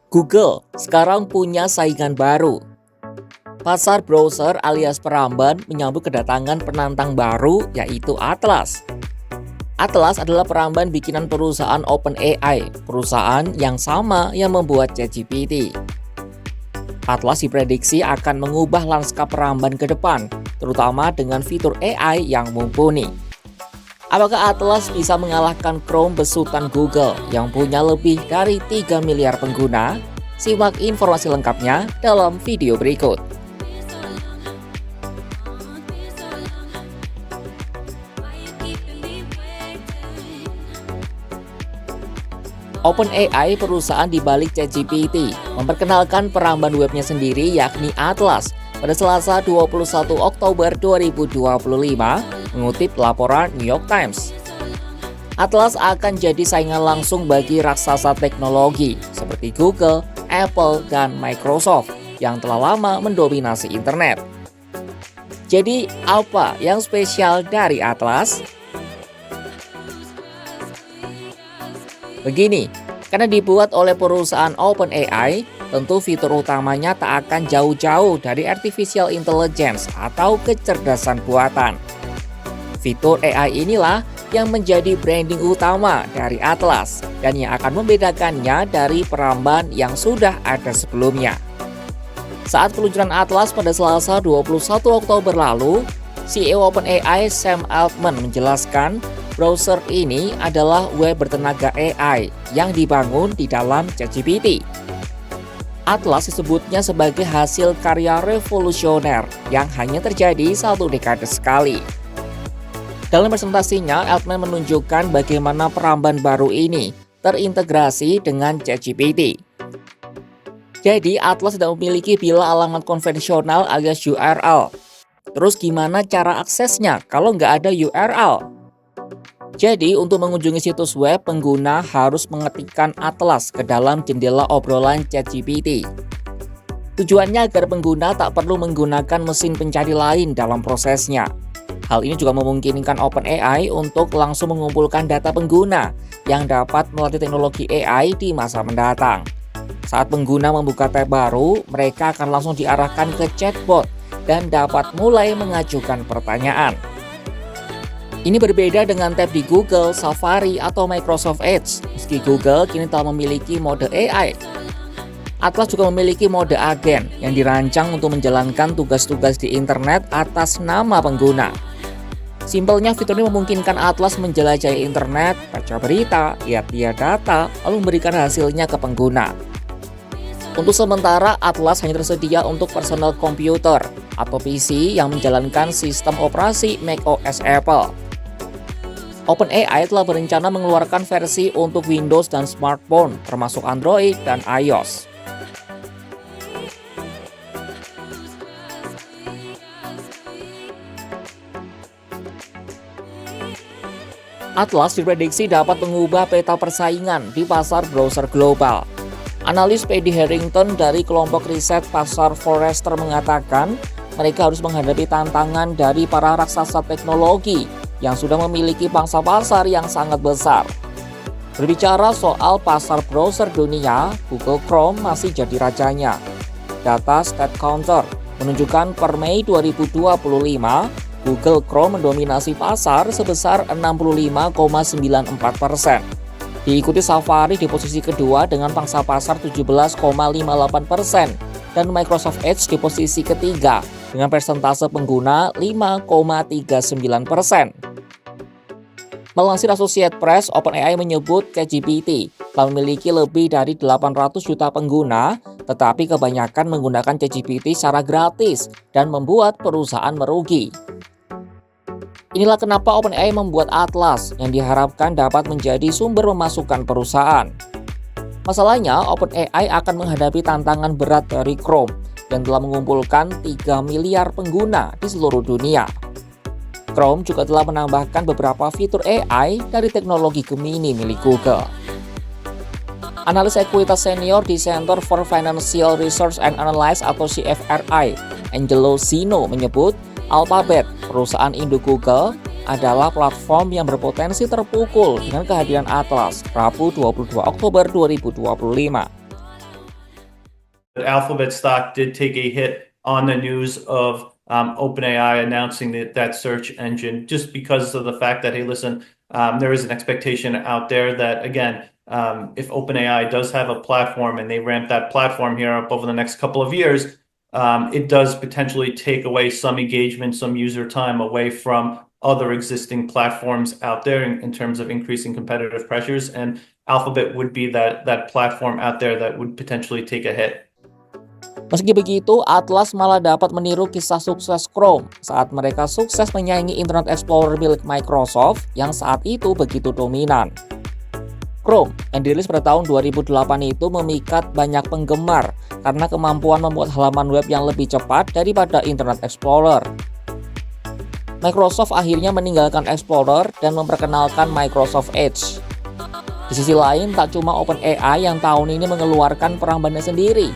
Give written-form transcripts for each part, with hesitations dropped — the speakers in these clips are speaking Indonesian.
Google sekarang punya saingan baru. Pasar browser alias peramban menyambut kedatangan penantang baru yaitu Atlas. Atlas adalah peramban bikinan perusahaan OpenAI, perusahaan yang sama yang membuat ChatGPT. Atlas diprediksi akan mengubah lanskap peramban ke depan, terutama dengan fitur AI yang mumpuni. Apakah Atlas bisa mengalahkan Chrome besutan Google yang punya lebih dari 3 miliar pengguna? Simak informasi lengkapnya dalam video berikut. OpenAI, perusahaan di balik ChatGPT, memperkenalkan peramban webnya sendiri yakni Atlas pada Selasa 21 Oktober 2025, mengutip laporan New York Times. Atlas akan jadi saingan langsung bagi raksasa teknologi seperti Google, Apple, dan Microsoft yang telah lama mendominasi internet. Jadi, apa yang spesial dari Atlas? Begini, karena dibuat oleh perusahaan OpenAI, tentu fitur utamanya tak akan jauh-jauh dari artificial intelligence atau kecerdasan buatan. Fitur AI inilah yang menjadi branding utama dari Atlas dan yang akan membedakannya dari peramban yang sudah ada sebelumnya. Saat peluncuran Atlas pada Selasa 21 Oktober lalu, CEO OpenAI Sam Altman menjelaskan browser ini adalah web bertenaga AI yang dibangun di dalam ChatGPT. Atlas disebutnya sebagai hasil karya revolusioner yang hanya terjadi 1 dekade sekali. Dalam presentasinya, Altman menunjukkan bagaimana peramban baru ini terintegrasi dengan ChatGPT. Jadi, Atlas tidak memiliki bila alamat konvensional alias URL. Terus gimana cara aksesnya kalau nggak ada URL? Jadi, untuk mengunjungi situs web, pengguna harus mengetikkan Atlas ke dalam jendela obrolan ChatGPT. Tujuannya agar pengguna tak perlu menggunakan mesin pencari lain dalam prosesnya. Hal ini juga memungkinkan OpenAI untuk langsung mengumpulkan data pengguna yang dapat melatih teknologi AI di masa mendatang. Saat pengguna membuka tab baru, mereka akan langsung diarahkan ke chatbot dan dapat mulai mengajukan pertanyaan. Ini berbeda dengan tab di Google, Safari, atau Microsoft Edge. Meski Google kini telah memiliki mode AI. Atlas juga memiliki mode agen yang dirancang untuk menjalankan tugas-tugas di internet atas nama pengguna. Simpelnya, fitur ini memungkinkan Atlas menjelajahi internet, baca berita, lihat-lihat data, lalu memberikan hasilnya ke pengguna. Untuk sementara, Atlas hanya tersedia untuk personal computer atau PC yang menjalankan sistem operasi macOS Apple. OpenAI telah berencana mengeluarkan versi untuk Windows dan smartphone, termasuk Android dan iOS. Atlas diprediksi dapat mengubah peta persaingan di pasar browser global. Analis Paddy Harrington dari kelompok riset pasar Forrester mengatakan mereka harus menghadapi tantangan dari para raksasa teknologi yang sudah memiliki pangsa pasar yang sangat besar. Berbicara soal pasar browser dunia, Google Chrome masih jadi rajanya. Data StatCounter menunjukkan per Mei 2025, Google Chrome mendominasi pasar sebesar 65,94%. Diikuti Safari di posisi kedua dengan pangsa pasar 17,58% dan Microsoft Edge di posisi ketiga dengan persentase pengguna 5,39%. Melansir Associated Press, OpenAI menyebut ChatGPT telah memiliki lebih dari 800 juta pengguna, tetapi kebanyakan menggunakan ChatGPT secara gratis dan membuat perusahaan merugi. Inilah kenapa OpenAI membuat Atlas yang diharapkan dapat menjadi sumber pemasukan perusahaan. Masalahnya, OpenAI akan menghadapi tantangan berat dari Chrome yang telah mengumpulkan 3 miliar pengguna di seluruh dunia. Chrome juga telah menambahkan beberapa fitur AI dari teknologi Gemini milik Google. Analis ekuitas senior di Center for Financial Research and Analysis atau CFRI, Angelo Zino menyebut Alphabet, perusahaan induk Google, adalah platform yang berpotensi terpukul dengan kehadiran Atlas, Rabu 22 Oktober 2025. Alphabet stock did take a hit on the news of OpenAI announcing that search engine, just because of the fact that, hey, listen, there is an expectation out there that, again, if OpenAI does have a platform and they ramp that platform here up over the next couple of years, it does potentially take away some engagement, some user time away from other existing platforms out there in terms of increasing competitive pressures. And Alphabet would be that platform out there that would potentially take a hit. Meski begitu, Atlas malah dapat meniru kisah sukses Chrome saat mereka sukses menyaingi Internet Explorer milik Microsoft yang saat itu begitu dominan. Chrome yang dirilis pada tahun 2008 itu memikat banyak penggemar karena kemampuan membuat halaman web yang lebih cepat daripada Internet Explorer. Microsoft akhirnya meninggalkan Explorer dan memperkenalkan Microsoft Edge. Di sisi lain, tak cuma OpenAI yang tahun ini mengeluarkan perang banding sendiri.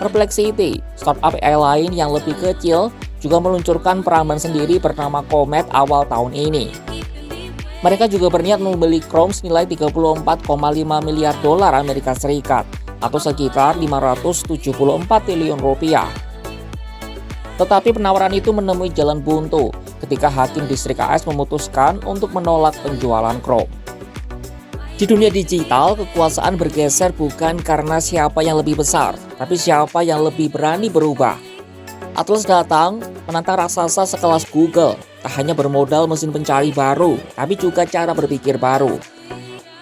Perplexity, startup AI lain yang lebih kecil, juga meluncurkan peramban sendiri bernama Comet awal tahun ini. Mereka juga berniat membeli Chrome senilai 34,5 miliar dolar Amerika Serikat atau sekitar 574 triliun rupiah. Tetapi penawaran itu menemui jalan buntu ketika hakim distrik AS memutuskan untuk menolak penjualan Chrome. Di dunia digital, kekuasaan bergeser bukan karena siapa yang lebih besar, tapi siapa yang lebih berani berubah. Atlas datang menantang raksasa sekelas Google, tak hanya bermodal mesin pencari baru, tapi juga cara berpikir baru.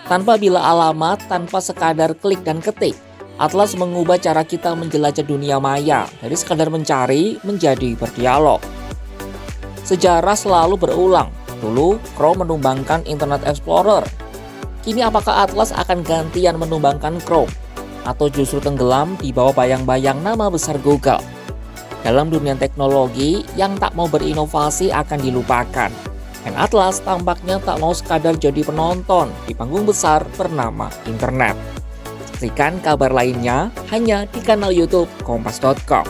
Tanpa bila alamat, tanpa sekadar klik dan ketik, Atlas mengubah cara kita menjelajah dunia maya, dari sekadar mencari menjadi berdialog. Sejarah selalu berulang. Dulu, Chrome menumbangkan Internet Explorer. Kini apakah Atlas akan gantian menumbangkan Chrome? Atau justru tenggelam di bawah bayang-bayang nama besar Google? Dalam dunia teknologi, yang tak mau berinovasi akan dilupakan. Dan Atlas tampaknya tak mau sekadar jadi penonton di panggung besar bernama internet. Saksikan kabar lainnya hanya di kanal YouTube Kompas.com.